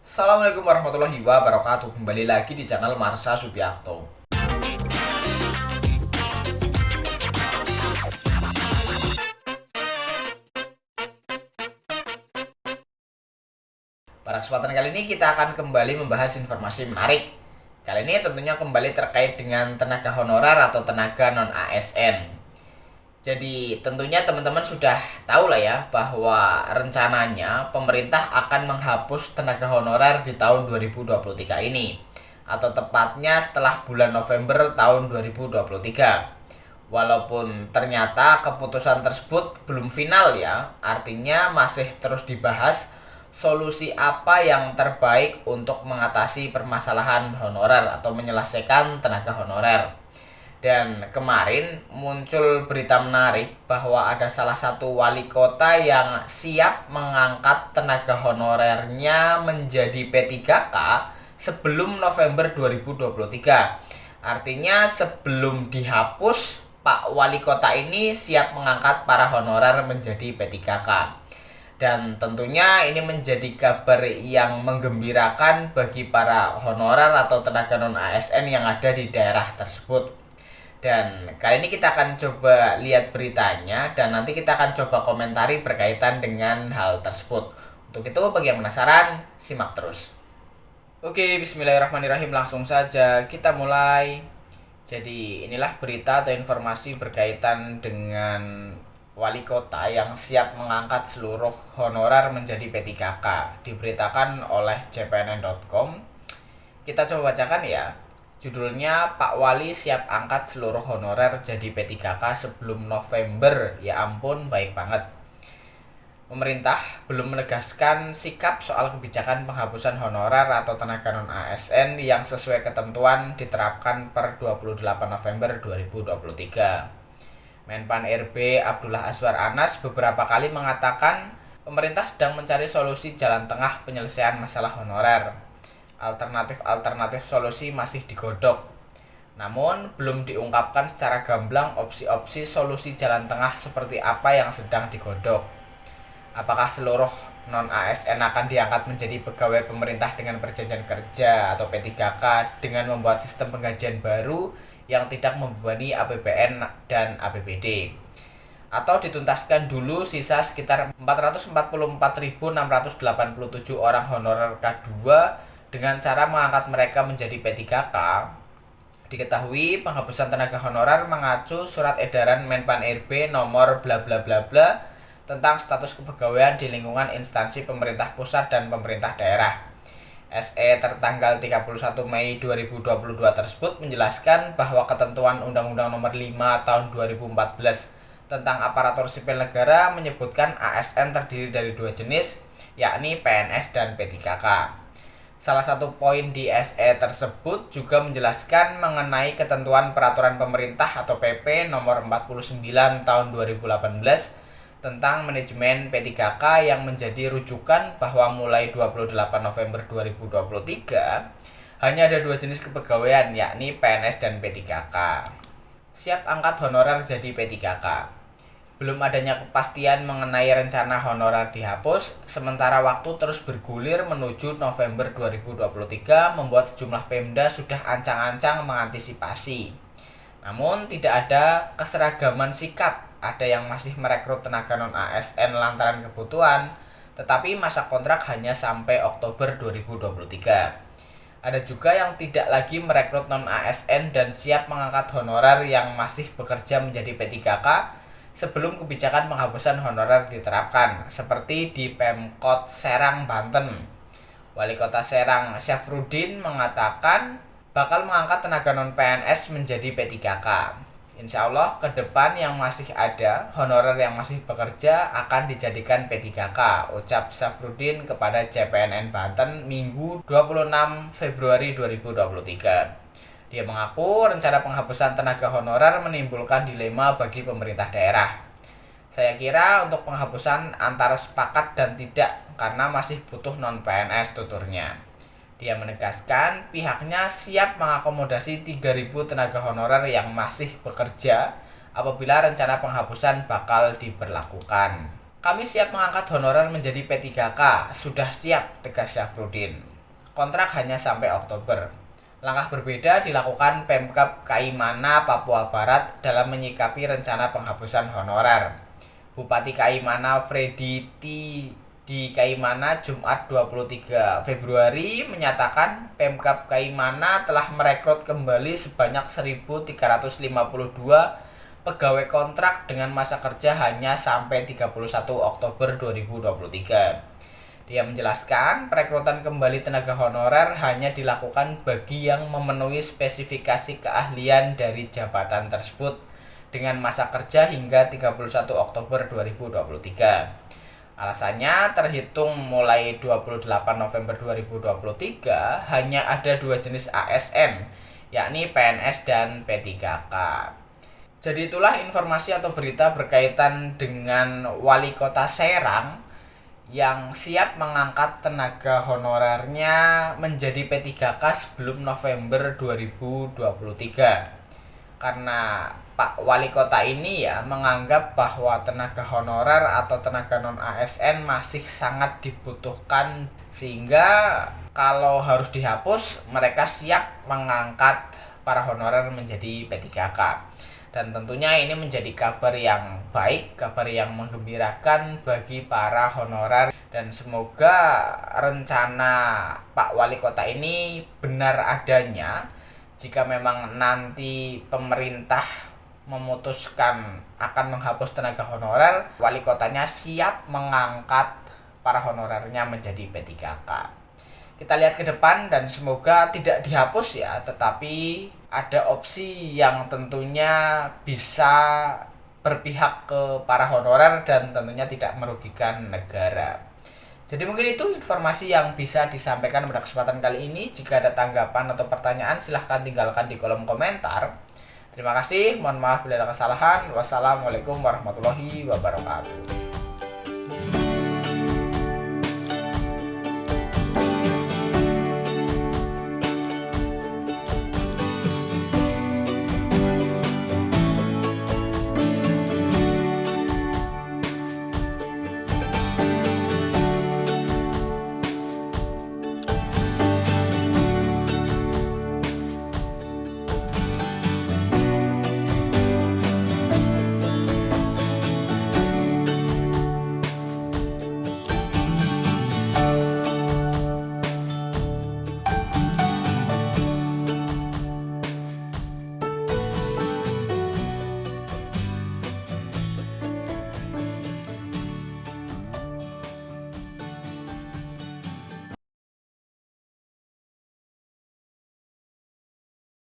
Assalamualaikum warahmatullahi wabarakatuh. Kembali lagi di channel Marsha Subiakto. Pada kesempatan kali ini kita akan kembali membahas informasi menarik. Kali ini tentunya kembali terkait dengan tenaga honorer atau tenaga non ASN. Jadi tentunya teman-teman sudah tahu lah ya bahwa rencananya pemerintah akan menghapus tenaga honorer di tahun 2023 ini, atau tepatnya setelah bulan November tahun 2023. Walaupun ternyata keputusan tersebut belum final ya, artinya masih terus dibahas solusi apa yang terbaik untuk mengatasi permasalahan honorer atau menyelesaikan tenaga honorer. Dan kemarin muncul berita menarik bahwa ada salah satu wali kota yang siap mengangkat tenaga honorernya menjadi P3K sebelum November 2023. Artinya sebelum dihapus, Pak Wali Kota ini siap mengangkat para honorer menjadi P3K. Dan tentunya ini menjadi kabar yang menggembirakan bagi para honorer atau tenaga non ASN yang ada di daerah tersebut. Dan kali ini kita akan coba lihat beritanya dan nanti kita akan coba komentari berkaitan dengan hal tersebut. Untuk itu bagi yang penasaran, simak terus. Oke, bismillahirrahmanirrahim, langsung saja kita mulai. Jadi inilah berita atau informasi berkaitan dengan wali kota yang siap mengangkat seluruh honorer menjadi P3K. Diberitakan oleh cpnn.com. Kita coba bacakan ya. Judulnya, Pak Wali siap angkat seluruh honorer jadi P3K sebelum November. Ya ampun, baik banget. Pemerintah belum menegaskan sikap soal kebijakan penghapusan honorer atau tenaga non ASN yang sesuai ketentuan diterapkan per 28 November 2023. Menpan RB Abdullah Azwar Anas beberapa kali mengatakan pemerintah sedang mencari solusi jalan tengah penyelesaian masalah honorer. Alternatif solusi masih digodok. Namun belum diungkapkan secara gamblang opsi-opsi solusi jalan tengah seperti apa yang sedang digodok. Apakah seluruh non-ASN akan diangkat menjadi pegawai pemerintah dengan perjanjian kerja atau P3K dengan membuat sistem penggajian baru yang tidak membebani APBN dan APBD? Atau dituntaskan dulu sisa sekitar 444.687 orang honorer K2 dengan cara mengangkat mereka menjadi P3K? Diketahui penghapusan tenaga honorer mengacu surat edaran Menpan RB nomor bla bla bla bla tentang status kepegawaian di lingkungan instansi pemerintah pusat dan pemerintah daerah. SE tertanggal 31 Mei 2022 tersebut menjelaskan bahwa ketentuan Undang-Undang Nomor 5 Tahun 2014 tentang aparatur sipil negara menyebutkan ASN terdiri dari dua jenis, yakni PNS dan P3K. Salah satu poin di SE tersebut juga menjelaskan mengenai ketentuan peraturan pemerintah atau PP nomor 49 tahun 2018 tentang manajemen P3K yang menjadi rujukan bahwa mulai 28 November 2023 hanya ada dua jenis kepegawaian, yakni PNS dan P3K. Siap angkat honorer jadi P3K. Belum adanya kepastian mengenai rencana honorer dihapus, sementara waktu terus bergulir menuju November 2023 membuat sejumlah Pemda sudah ancang-ancang mengantisipasi. Namun tidak ada keseragaman sikap. Ada yang masih merekrut tenaga non ASN lantaran kebutuhan, tetapi masa kontrak hanya sampai Oktober 2023. Ada juga yang tidak lagi merekrut non ASN dan siap mengangkat honorer yang masih bekerja menjadi P3K sebelum kebijakan penghapusan honorer diterapkan, seperti di Pemkot Serang, Banten. Wali Kota Serang Syafruddin mengatakan bakal mengangkat tenaga non PNS menjadi P3K. Insya Allah ke depan yang masih ada honorer yang masih bekerja akan dijadikan P3K, ucap Syafruddin kepada CPNN Banten Minggu 26 Februari 2023. Dia mengaku rencana penghapusan tenaga honorer menimbulkan dilema bagi pemerintah daerah. Saya kira untuk penghapusan antara sepakat dan tidak karena masih butuh non-PNS, tuturnya. Dia menegaskan pihaknya siap mengakomodasi 3.000 tenaga honorer yang masih bekerja apabila rencana penghapusan bakal diberlakukan. Kami siap mengangkat honorer menjadi P3K, sudah siap, tegas Syafruddin. kontrak hanya sampai Oktober. Langkah berbeda dilakukan Pemkab Kaimana, Papua Barat dalam menyikapi rencana penghapusan honorer. Bupati Kaimana Freddy T. di Kaimana Jumat 23 Februari menyatakan Pemkab Kaimana telah merekrut kembali sebanyak 1.352 pegawai kontrak dengan masa kerja hanya sampai 31 Oktober 2023. Dia menjelaskan perekrutan kembali tenaga honorer hanya dilakukan bagi yang memenuhi spesifikasi keahlian dari jabatan tersebut dengan masa kerja hingga 31 Oktober 2023. Alasannya terhitung mulai 28 November 2023 hanya ada dua jenis ASN, yakni PNS dan P3K. Jadi itulah informasi atau berita berkaitan dengan Wali Kota Serang yang siap mengangkat tenaga honorernya menjadi P3K sebelum November 2023. Karena Pak Wali Kota ini ya menganggap bahwa tenaga honorer atau tenaga non-ASN masih sangat dibutuhkan, sehingga kalau harus dihapus mereka siap mengangkat para honorer menjadi P3K. Dan tentunya ini menjadi kabar yang baik, kabar yang menggembirakan bagi para honorer. Dan semoga rencana Pak Wali Kota ini benar adanya. Jika memang nanti pemerintah memutuskan akan menghapus tenaga honorer, Wali Kotanya siap mengangkat para honorernya menjadi P3K. Kita lihat ke depan dan semoga tidak dihapus ya, tetapi ada opsi yang tentunya bisa berpihak ke para honorer dan tentunya tidak merugikan negara. Jadi mungkin itu informasi yang bisa disampaikan pada kesempatan kali ini. Jika ada tanggapan atau pertanyaan silahkan tinggalkan di kolom komentar. Terima kasih, mohon maaf bila ada kesalahan. Wassalamualaikum warahmatullahi wabarakatuh.